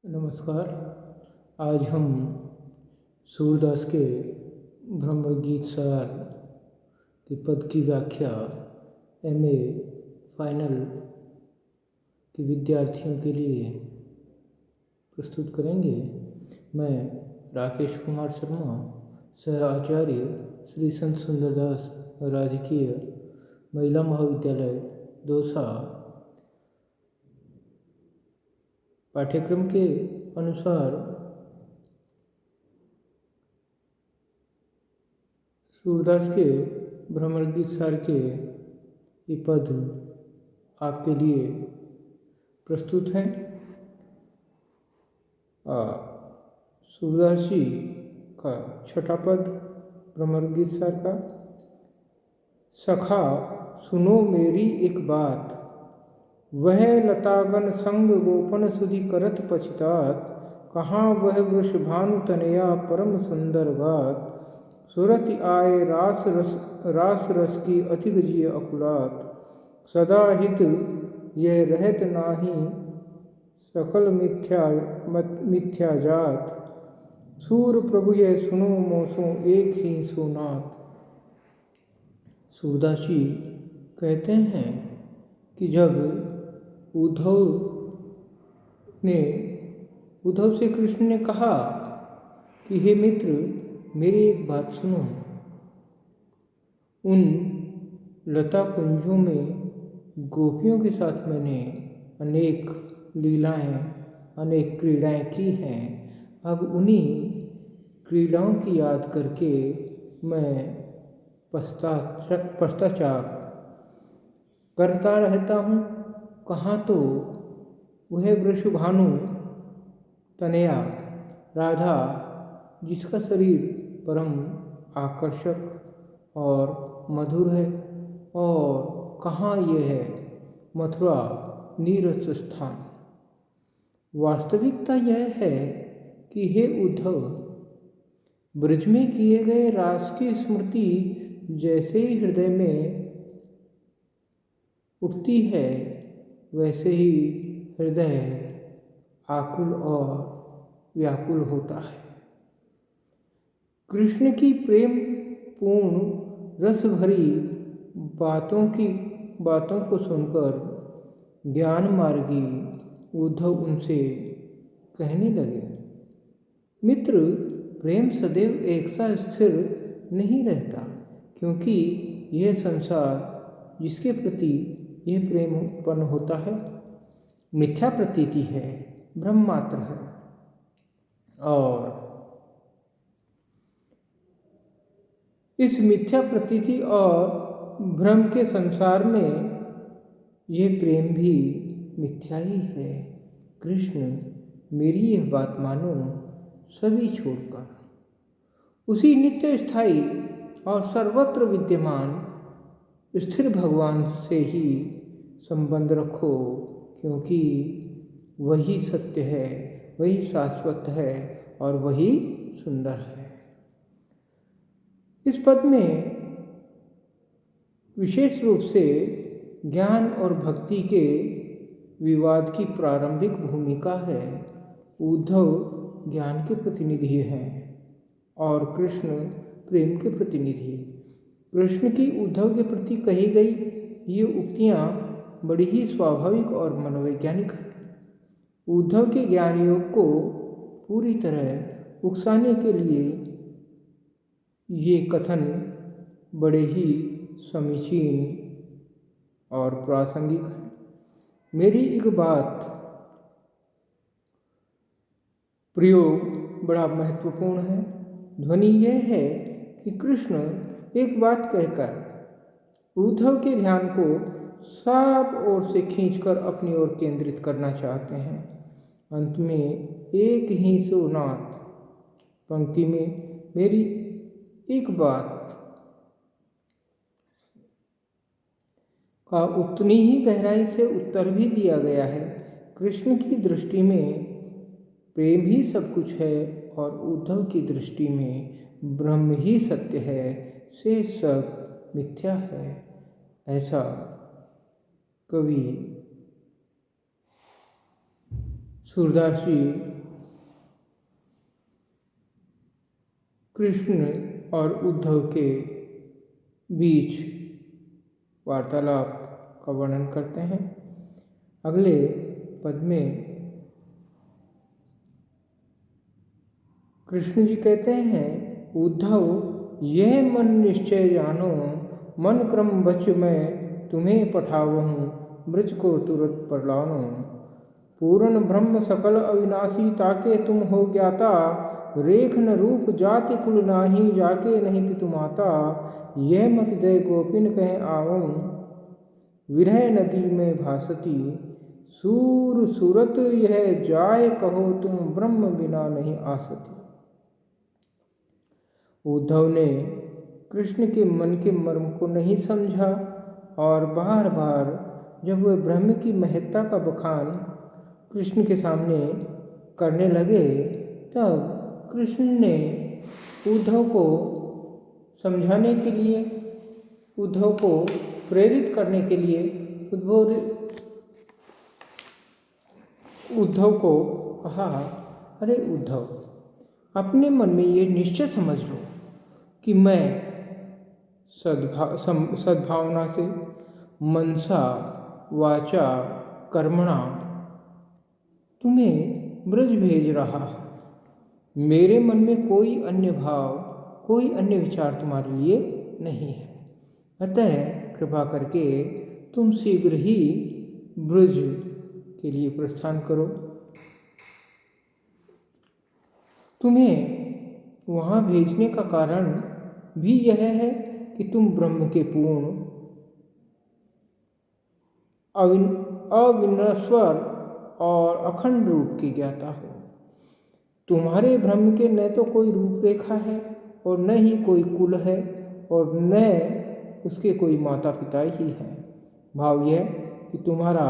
नमस्कार। आज हम सूरदास के ब्रह्मगीत सार के पद की व्याख्या एमए फाइनल के विद्यार्थियों के लिए प्रस्तुत करेंगे। मैं राकेश कुमार शर्मा, सह आचार्य श्री संत सुंदरदास राजकीय महिला महाविद्यालय दौसा, पाठ्यक्रम के अनुसार सूरदास के ब्रह्मगीत सार के ये पद आपके लिए प्रस्तुत हैं। सूरदास जी का छठा पद ब्रह्मगीत सार का। सखा सुनो मेरी एक बात, वह लतागन संग गोपन सुधि करत पछतात, कहाँ वह वृषभानु तनया परम सुंदर गात, सुरति आए रास रस की अधिक जिय अकुलात, सदा हित यह रहत नाही सकल मिथ्या जात, सूर प्रभु यह सुनो मोसो एक ही सोनात। सूरदास जी कहते हैं कि जब उद्धव से कृष्ण ने कहा कि हे मित्र, मेरी एक बात सुनो। उन लता कुंजों में गोपियों के साथ मैंने अनेक लीलाएं, अनेक क्रीड़ाएं की हैं। अब उन्हीं क्रीड़ाओं की याद करके मैं पश्चाताप करता रहता हूँ। कहाँ तो वह वृषभानु तनया राधा, जिसका शरीर परम आकर्षक और मधुर है, और कहाँ यह है मथुरा नीरस स्थान। वास्तविकता यह है कि हे उद्धव, ब्रज में किए गए रास की स्मृति जैसे ही हृदय में उठती है, वैसे ही हृदय आकुल और व्याकुल होता है। कृष्ण की प्रेम पूर्ण रस भरी बातों को सुनकर ज्ञान मार्गी उद्धव उनसे कहने लगे, मित्र, प्रेम सदैव एक सा स्थिर नहीं रहता, क्योंकि यह संसार जिसके प्रति यह प्रेम उत्पन्न होता है मिथ्या प्रतीति है, भ्रम मात्र है। और इस मिथ्या प्रतीति और भ्रम के संसार में यह प्रेम भी मिथ्या ही है। कृष्ण, मेरी यह बात मानो, सभी छोड़कर उसी नित्य स्थायी और सर्वत्र विद्यमान स्थिर भगवान से ही संबंध रखो, क्योंकि वही सत्य है, वही शाश्वत है और वही सुंदर है। इस पद में विशेष रूप से ज्ञान और भक्ति के विवाद की प्रारंभिक भूमिका है। उद्धव ज्ञान के प्रतिनिधि हैं और कृष्ण प्रेम के प्रतिनिधि। कृष्ण की उद्धव के प्रति कही गई ये उक्तियाँ बड़ी ही स्वाभाविक और मनोवैज्ञानिक हैं। उद्धव के ज्ञान योग को पूरी तरह उकसाने के लिए ये कथन बड़े ही समीचीन और प्रासंगिक है। मेरी एक बात प्रयोग बड़ा महत्वपूर्ण है। ध्वनि यह है कि कृष्ण एक बात कहकर उद्धव के ध्यान को सब ओर से खींचकर अपनी ओर केंद्रित करना चाहते हैं। अंत में एक ही सोनात पंक्ति में मेरी एक बात का उतनी ही गहराई से उत्तर भी दिया गया है। कृष्ण की दृष्टि में प्रेम ही सब कुछ है और उद्धव की दृष्टि में ब्रह्म ही सत्य है, से सब मिथ्या है। ऐसा कवि सूरदास जी कृष्ण और उद्धव के बीच वार्तालाप का वर्णन करते हैं। अगले पद में कृष्ण जी कहते हैं, उद्धव यह मन निश्चय जानो, मन क्रम बच मैं तुम्हें पठावहूँ, ब्रज को तुरंत परलानो। पूर्ण ब्रह्म सकल अविनाशी, ताके तुम हो ज्ञाता, रेख न रूप जाति कुल नाही, जाके नहीं पितु माता। यह मत दे गोपिन कह आवऊँ, विरह नदी में भासती, सूर सूरत यह जाय कहो तुम, ब्रह्म बिना नहीं आसती। उद्धव ने कृष्ण के मन के मर्म को नहीं समझा और बार बार जब वह ब्रह्म की महत्ता का बखान कृष्ण के सामने करने लगे, तब कृष्ण ने उद्धव को समझाने के लिए, उद्धव को प्रेरित करने के लिए उद्धव को कहा, अरे उद्धव, अपने मन में ये निश्चय समझ लो कि मैं सद्भावना से मनसा वाचा कर्मणा तुम्हें ब्रज भेज रहा हूँ। मेरे मन में कोई अन्य भाव, कोई अन्य विचार तुम्हारे लिए नहीं है। अतः कृपा करके तुम शीघ्र ही ब्रज के लिए प्रस्थान करो। तुम्हें वहाँ भेजने का कारण भी यह है कि तुम ब्रह्म के पूर्ण अविनश्वर और अखंड रूप की ज्ञाता हो। तुम्हारे ब्रह्म के न तो कोई रूपरेखा है और न ही कोई कुल है और न उसके कोई माता पिता ही हैं। भाव यह कि तुम्हारा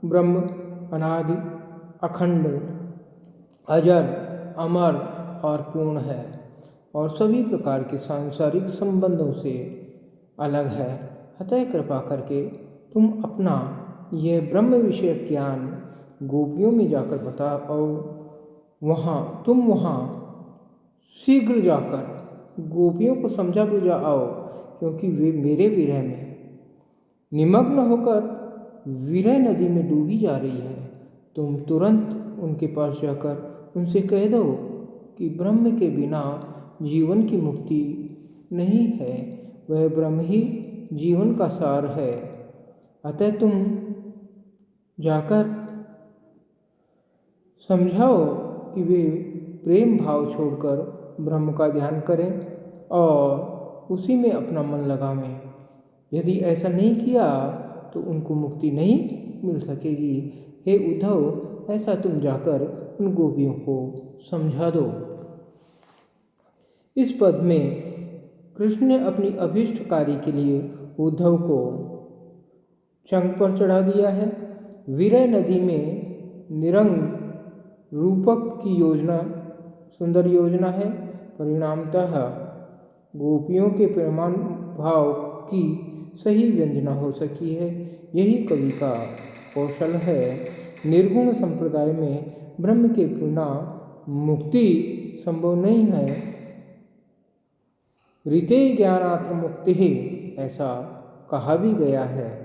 ब्रह्म अनादि, अखंड, अजर, अमर और पूर्ण है और सभी प्रकार के सांसारिक संबंधों से अलग है। अतः कृपा करके तुम अपना यह ब्रह्म विषय ज्ञान गोपियों में जाकर बताओ। तुम वहाँ शीघ्र जाकर गोपियों को समझा बुझा आओ, क्योंकि वे मेरे विरह में निमग्न होकर विरह नदी में डूबी जा रही है। तुम तुरंत उनके पास जाकर उनसे कह दो कि ब्रह्म के बिना जीवन की मुक्ति नहीं है, वह ब्रह्म ही जीवन का सार है। अतः तुम जाकर समझाओ कि वे प्रेम भाव छोड़कर ब्रह्म का ध्यान करें और उसी में अपना मन लगावें। यदि ऐसा नहीं किया तो उनको मुक्ति नहीं मिल सकेगी। हे उद्धव, ऐसा तुम जाकर उन गोपियों को समझा दो। इस पद में कृष्ण ने अपनी अभीष्ट कार्य के लिए उद्धव को चंग पर चढ़ा दिया है। विरह नदी में निरंग रूपक की योजना सुंदर योजना है। परिणामतः गोपियों के प्रेमान भाव की सही व्यंजना हो सकी है। यही कवि का कौशल है। निर्गुण संप्रदाय में ब्रह्म के बिना मुक्ति संभव नहीं है। ऋते ज्ञानात्र मुक्ति ही, ऐसा कहा भी गया है।